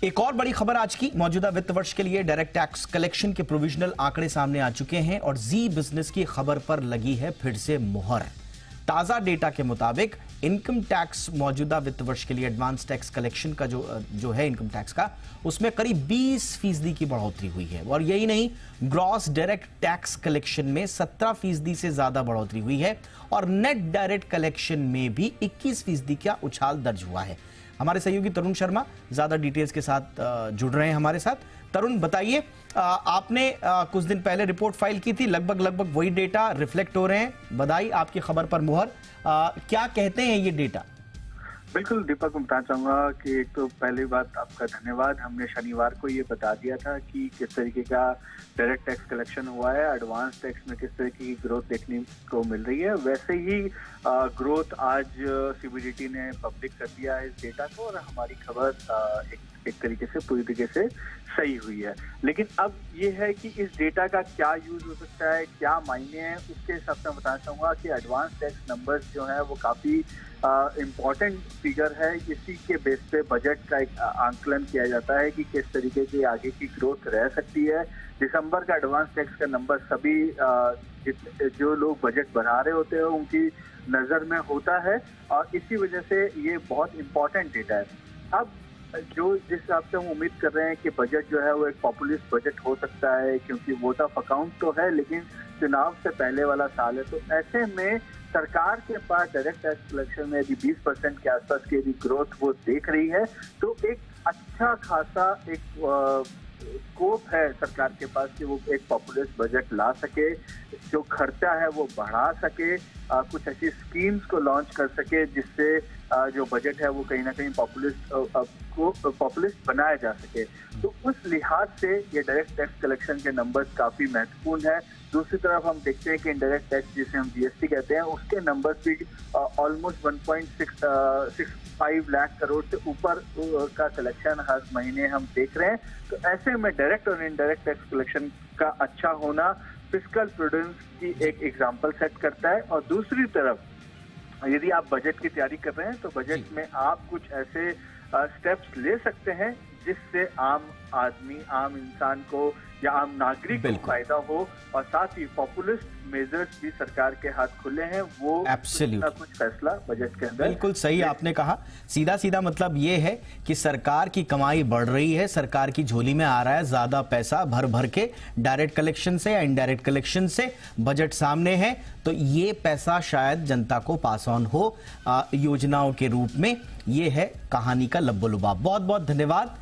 एक और बड़ी खबर आज की, मौजूदा वित्त वर्ष के लिए डायरेक्ट टैक्स कलेक्शन के प्रोविजनल आंकड़े सामने आ चुके हैं और जी बिजनेस की खबर पर लगी है फिर से मुहर। ताजा डेटा के मुताबिक इनकम टैक्स मौजूदा वित्त वर्ष के लिए एडवांस टैक्स कलेक्शन का जो है इनकम टैक्स का, उसमें करीब 20% की बढ़ोतरी हुई है। और यही नहीं, ग्रॉस डायरेक्ट टैक्स कलेक्शन में 17% से ज्यादा बढ़ोतरी हुई है और नेट डायरेक्ट कलेक्शन में भी 21% का उछाल दर्ज हुआ है। हमारे सहयोगी तरुण शर्मा ज्यादा डिटेल्स के साथ जुड़ रहे हैं हमारे साथ। तरुण, बताइए, आपने कुछ दिन पहले रिपोर्ट फाइल की थी, लगभग वही डेटा रिफ्लेक्ट हो रहे हैं। बधाई, आपकी खबर पर मुहर। क्या कहते हैं ये डेटा? बिल्कुल दीपक, मैं बताना चाहूंगा कि एक तो पहली बात आपका धन्यवाद। हमने शनिवार को ये बता दिया था कि किस तरीके का डायरेक्ट टैक्स कलेक्शन हुआ है, एडवांस टैक्स में किस तरीके की ग्रोथ देखने को मिल रही है। वैसे ही ग्रोथ आज सीबीडीटी ने पब्लिक कर दिया है इस डेटा को और हमारी खबर एक तरीके से पूरी तरीके से सही हुई है। लेकिन अब ये है कि इस डेटा का क्या यूज हो सकता है, क्या मायने हैं, उसके हिसाब से बताना चाहूंगा कि एडवांस टैक्स नंबर्स जो है वो काफी इम्पॉर्टेंट फिगर है। इसी के बेस पे बजट का एक आंकलन किया जाता है कि किस तरीके की आगे की ग्रोथ रह सकती है। दिसंबर का एडवांस टैक्स का नंबर सभी जो लोग बजट बना रहे होते हैं उनकी नजर में होता है और इसी वजह से ये बहुत इम्पोर्टेंट डेटा है। अब जिस हिसाब से हम उम्मीद कर रहे हैं कि बजट जो है वो एक पॉपुलिस्ट बजट हो सकता है, क्योंकि वोट ऑफ अकाउंट तो है लेकिन चुनाव से पहले वाला साल है, तो ऐसे में सरकार के पास डायरेक्ट टैक्स कलेक्शन में यदि 20% के आसपास की यदि ग्रोथ वो देख रही है तो एक अच्छा खासा एक स्कोप है सरकार के पास कि वो एक पॉपुलिस्ट बजट ला सके, जो खर्चा है वो बढ़ा सके, कुछ ऐसी स्कीम्स को लॉन्च कर सके जिससे जो बजट है वो कहीं ना कहीं पॉपुलिस्ट बनाया जा सके। तो उस लिहाज से ये डायरेक्ट टैक्स कलेक्शन के नंबर्स काफी महत्वपूर्ण है। दूसरी तरफ हम देखते हैं कि इनडायरेक्ट टैक्स जिसे हम जीएसटी कहते हैं उसके नंबर्स भी ऑलमोस्ट 1.65 लाख करोड़ से ऊपर का कलेक्शन हर महीने हम देख रहे हैं। तो ऐसे में डायरेक्ट और इनडायरेक्ट टैक्स कलेक्शन का अच्छा होना फिस्कल प्रूडेंस की एक एग्जाम्पल सेट करता है। और दूसरी तरफ यदि आप बजट की तैयारी कर रहे हैं तो बजट में आप कुछ ऐसे स्टेप्स ले सकते हैं जिससे आम आदमी, आम इंसान को या आम नागरिक को फायदा हो और साथ ही पॉपुलिस्ट मेजर्स भी सरकार के हाथ खुले हैं, वो कुछ फैसला बजट के अंदर। बिल्कुल सही आपने कहा। सीधा मतलब ये है कि सरकार की कमाई बढ़ रही है, सरकार की झोली में आ रहा है ज्यादा पैसा भर के, डायरेक्ट कलेक्शन से या इनडायरेक्ट कलेक्शन से। बजट सामने है तो ये पैसा शायद जनता को पास ऑन हो योजनाओं के रूप में। ये है कहानी का लब्बो लुबाब। बहुत बहुत धन्यवाद